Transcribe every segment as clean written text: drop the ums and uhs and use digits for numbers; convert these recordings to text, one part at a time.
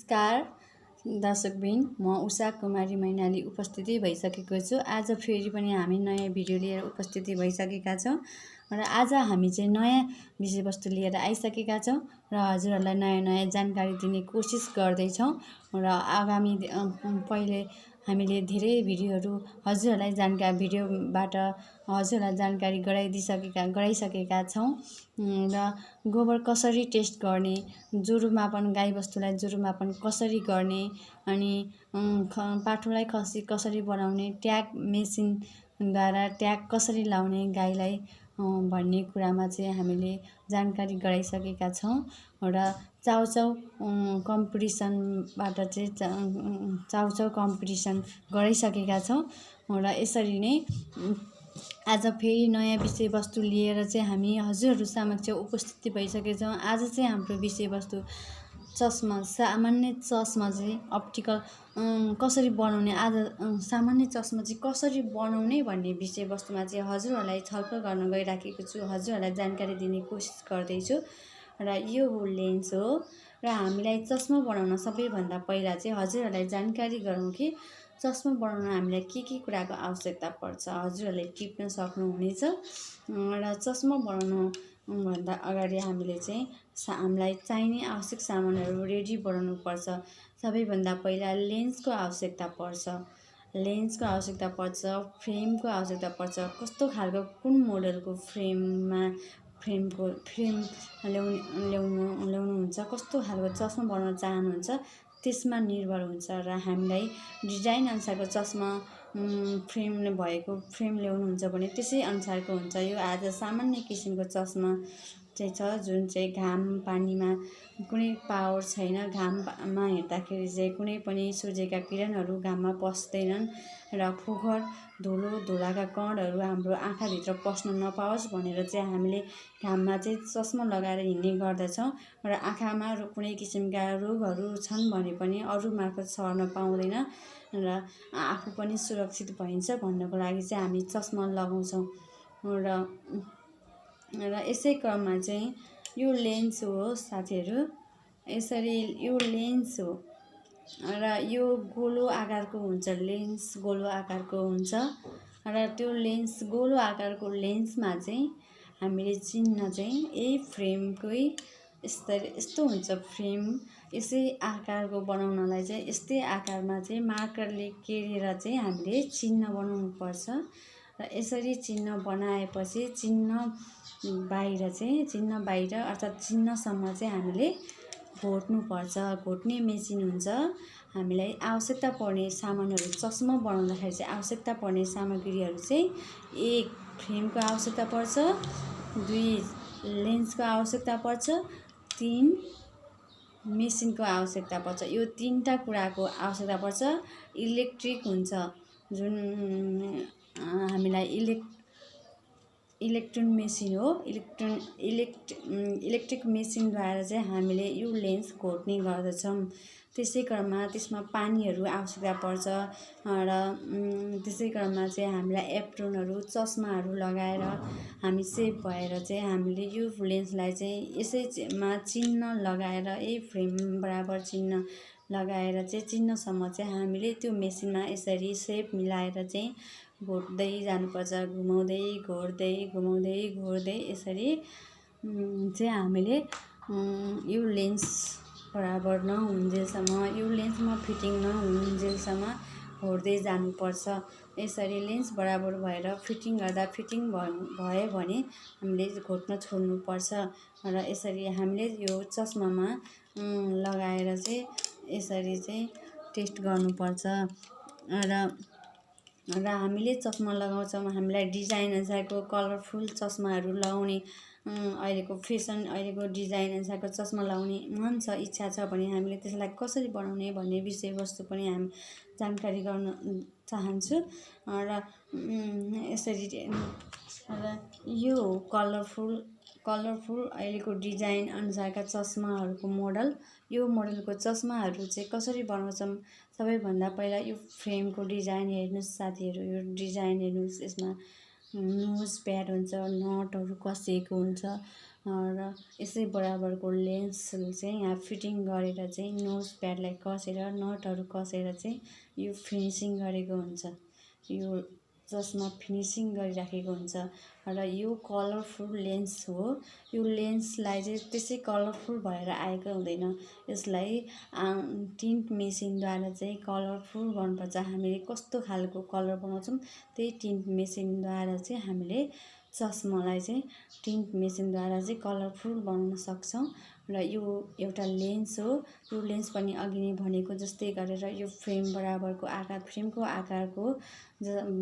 नमस्कार दर्शकबिन, म उषा कुमारी मैनाली उपस्थिति भइसकेको छु। आज फेरि पनि हामी नयाँ भिडियो लिएर उपस्थिति भइसकेका छौँ र आज हामी चाहिँ नयाँ विषयवस्तु लिएर आइसकेका छौँ र हजुरहरूलाई नयाँ नयाँ जानकारी दिने कोसिस गर्दैछौँ र आगामी पहिले हामीले धेरै भिडियोहरू हजुरहरूलाई भिडियोबाट हजुरहरूलाई जानकारी गराइसकेका छौँ र गोबर कसरी टेस्ट गर्ने, ज्वरोमापन गाईबस्तुलाई ज्वरोमापन कसरी गर्ने, अनि पाठोलाई खसी कसरी बनाउने, ट्याग मेसिनद्वारा ट्याग कसरी लाउने गाईलाई भन्ने कुरामा चाहिँ हामीले जानकारी गराइसकेका छौँ र चाउचाउ कम्पिटिसनबाट चाहिँ चाउचाउ कम्पिटिसन गराइसकेका छौँ र यसरी नै आज फेरि नयाँ विषयवस्तु लिएर चाहिँ हामी हजुरहरू समक्ष उपस्थित भइसकेका छौँ। आज चाहिँ हाम्रो विषयवस्तु चस्मा, सामान्य चस्मा चाहिँ अप्टिकल कसरी बनाउने, आज सामान्य चस्मा चाहिँ कसरी बनाउने भन्ने विषयवस्तुमा चाहिँ हजुरहरूलाई छलफल गर्न गइराखेको छु, हजुरहरूलाई जानकारी दिने कोसिस गर्दैछु र यो हो लेन्स हो र हामीलाई चस्मा बनाउन सबैभन्दा पहिला चाहिँ हजुरहरूलाई जानकारी गरौँ कि चस्मा बनाउन हामीलाई के कुराको आवश्यकता पर्छ। हजुरहरूले टिप्न सक्नुहुनेछ र चस्मा बनाउनु भन्दा अगाडि हामीले चाहिँ हामीलाई चाहिने आवश्यक सामानहरू रेडी बनाउनु पर्छ। सबैभन्दा पहिला लेन्सको आवश्यकता पर्छ, फ्रेमको आवश्यकता पर्छ। कस्तो खालको कुन मोडलको फ्रेम ल्याउनुहुन्छ, कस्तो खालको चस्मा बनाउन चाहनुहुन्छ त्यसमा निर्भर हुन्छ र हामीलाई डिजाइन अनुसारको चस्मा फ्रेम भएको फ्रेम ल्याउनुहुन्छ भने त्यसै अनुसारको हुन्छ। यो आज सामान्य किसिमको चस्मा चाहिँ छ जुन चाहिँ घाम पानीमा कुनै पावर छैन, घाममा हेर्दाखेरि चाहिँ कुनै पनि सूर्यका किरणहरू घाममा पस्दैनन् र फोहोर धुलाका कणहरू हाम्रो आँखाभित्र पस्न नपाओस् भनेर चाहिँ हामीले घाममा चाहिँ चस्मा लगाएर हिँड्ने गर्दछौँ र आँखामा कुनै किसिमका रोगहरू छन् भने पनि अरू मार्फत सर्न पाउँदैन र आफू पनि सुरक्षित भइन्छ भन्नको लागि चाहिँ हामी चस्मा लगाउँछौँ र यसै क्रममा चाहिँ यो लेन्स हो साथीहरू। यसरी यो लेन्स हो र यो गोलो आकारको हुन्छ, लेन्स गोलो आकारको हुन्छ र त्यो लेन्स गोलो आकारको लेन्समा चाहिँ हामीले चिन्ह चाहिँ यही फ्रेमकै यस्तो हुन्छ। फ्रेम यसै आकारको बनाउनलाई चाहिँ यस्तै आकारमा चाहिँ मार्करले केरेर चाहिँ हामीले चिन्ह बनाउनु पर्छ र यसरी चिन्ह बनाएपछि चिन्ह बाहिर अर्थात् चिन्हसम्म चाहिँ हामीले घोट्नुपर्छ। घोट्ने मेसिन हुन्छ। हामीलाई आवश्यकता पर्ने सामानहरू चस्मा बनाउँदाखेरि चाहिँ आवश्यकता पर्ने सामग्रीहरू चाहिँ 1 फ्रेमको आवश्यकता पर्छ, 2 लेन्सको आवश्यकता पर्छ, 3 मेसिनको आवश्यकता पर्छ। यो 3टा कुराको आवश्यकता पर्छ। इलेक्ट्रिक हुन्छ जुन हामीलाई इलेक्ट्रोन मेसिन हो। इलेक्ट्रिक मेसिनद्वारा चाहिँ हामीले यो लेन्स घोट्ने गर्दछौँ। त्यसै क्रममा त्यसमा पानीहरू आवश्यकता पर्छ र त्यसै क्रममा चाहिँ हामीलाई एप्रोनहरू चस्माहरू लगाएर हामी सेफ भएर चाहिँ हामीले यो लेन्सलाई चाहिँ यसैमा चिन्ह लगाएर यही फ्रेम बराबर चिन्ह लगाएर चाहिँ चिन्हसम्म चाहिँ हामीले त्यो मेसिनमा यसरी सेप मिलाएर चाहिँ घोट्दै जानुपर्छ। घुमाउँदै यसरी चाहिँ हामीले यो लेन्स बराबर नहुन्जेलसम्म, यो लेन्समा फिटिङ नहुन्जेलसम्म घोट्दै जानुपर्छ। यसरी लेन्स बराबर भएर फिटिङ भयो भने हामीले घोट्न छोड्नुपर्छ र यसरी हामीले यो चस्मामा लगाएर चाहिँ यसरी चाहिँ टेस्ट गर्नुपर्छ र हामीले चस्मा लगाउँछौँ। हामीलाई डिजाइन अनुसारको कलरफुल चस्माहरू लगाउने अहिलेको फेसन, अहिलेको डिजाइन अनुसारको चस्मा लगाउने मन छ, इच्छा छ भने हामीले त्यसलाई कसरी बनाउने भन्ने विषयवस्तु पनि हामी जानकारी गर्न चाहन्छु र यसरी र यो कलरफुल अहिलेको डिजाइन अनुसारका चस्माहरूको मोडल, यो मोडलको चस्माहरू चाहिँ कसरी बनाउँछौँ। सबैभन्दा पहिला यो फ्रेमको डिजाइन हेर्नुहोस् साथीहरू, यो डिजाइन हेर्नुहोस्। यसमा नोज प्याड हुन्छ, नटहरू कसिएको हुन्छ र यसै बराबरको लेन्स चाहिँ यहाँ फिटिङ गरेर चाहिँ नोज प्याडलाई कसेर नटहरू कसेर चाहिँ यो फिनिसिङ गरेको हुन्छ। यो चस्मा फिनिसिङ गरिराखेको हुन्छ र यो कलरफुल लेन्स हो। यो लेन्सलाई चाहिँ त्यसै कलरफुल भएर आएको हुँदैन, यसलाई टिन्ट मेसिनद्वारा चाहिँ कलरफुल गर्नुपर्छ। हामीले कस्तो खालको कलर बनाउँछौँ त्यही टिन्ट मेसिनद्वारा चाहिँ हामीले चस्मालाई चाहिँ टिन्ट मेसिनद्वारा चाहिँ कलरफुल बनाउन सक्छौँ। र यो एउटा लेन्स हो। यो लेन्स पनि अघि नै भनेको जस्तै गरेर यो फ्रेम बराबरको आकार फ्रेमको आकारको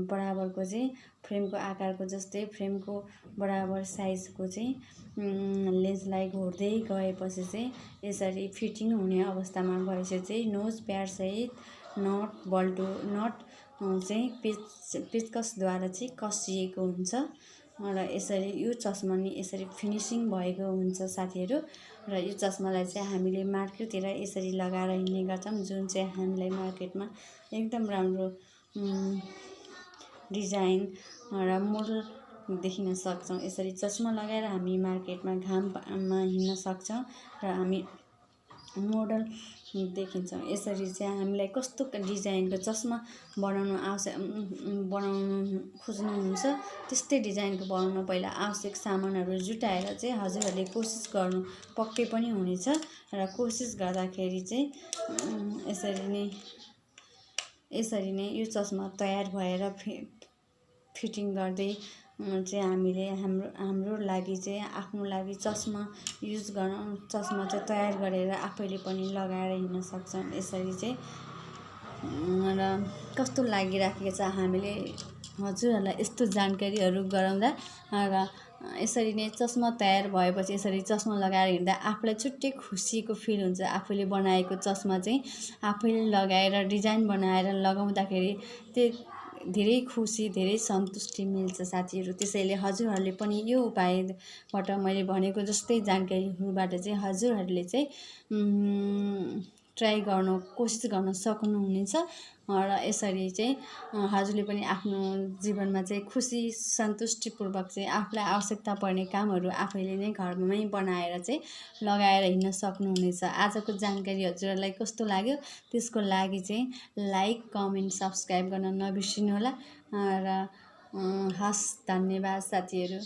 बराबरको चाहिँ फ्रेमको आकारको जस्तै फ्रेमको बराबर साइजको चाहिँ लेन्सलाई घोर्दै गएपछि चाहिँ यसरी फिटिङ हुने अवस्थामा गएपछि चाहिँ नोज प्याडसहित नट बल्टो नट चाहिँ पेचकसद्वारा चाहिँ कसिएको हुन्छ र यसरी यो चस्मा नि यसरी फिनिसिङ भएको हुन्छ साथीहरू। र यो चस्मालाई चाहिँ हामीले मार्केटतिर यसरी लगाएर हिँड्ने गर्छौँ, जुन चाहिँ हामीलाई मार्केटमा एकदम राम्रो डिजाइन र मोडल देखिन सक्छौँ। यसरी चस्मा लगाएर हामी मार्केटमा घाममा हिँड्न सक्छौँ र हामी मोडल देखिन्छौँ। यसरी चाहिँ हामीलाई कस्तो डिजाइनको चस्मा बनाउनु खोज्नुहुन्छ त्यस्तै डिजाइनको बनाउन पहिला आवश्यक सामानहरू जुटाएर चाहिँ हजुरहरूले कोसिस गर्नु पक्कै पनि हुनेछ। र कोसिस गर्दाखेरि चाहिँ यसरी नै यो चस्मा तयार भएर फिटिङ गर्दै चाहिँ हामीले हाम्रो लागि चाहिँ आफ्नो लागि चस्मा चाहिँ तयार गरेर आफैले पनि लगाएर हिँड्न सक्छौँ। यसरी चाहिँ र कस्तो लागिराखेको छ हामीले हजुरहरूलाई यस्तो जानकारीहरू गराउँदा। र यसरी नै चस्मा तयार भएपछि यसरी चस्मा लगाएर हिँड्दा आफूलाई छुट्टै खुसीको फिल हुन्छ। आफूले बनाएको चस्मा चाहिँ आफैले लगाएर डिजाइन बनाएर लगाउँदाखेरि त्यो धेरै खुसी धेरै सन्तुष्टि मिल्छ साथीहरू। त्यसैले हजुरहरूले पनि यो उपायबाट मैले भनेको जस्तै जानकारीहरूबाट चाहिँ हजुरहरूले चाहिँ ट्राई गर्न कोसिस गर्न सक्नुहुनेछ। र यसरी चाहिँ हजुरले पनि आफ्नो जीवनमा चाहिँ खुसी सन्तुष्टिपूर्वक चाहिँ आफूलाई आवश्यकता पर्ने कामहरू आफैले नै घरमै बनाएर चाहिँ लगाएर हिँड्न सक्नुहुनेछ। आजको जानकारी हजुरहरूलाई कस्तो लाग्यो त्यसको लागि चाहिँ लाइक कमेन्ट सब्सक्राइब गर्न नबिर्सिनुहोला। र हस्, धन्यवाद साथीहरू।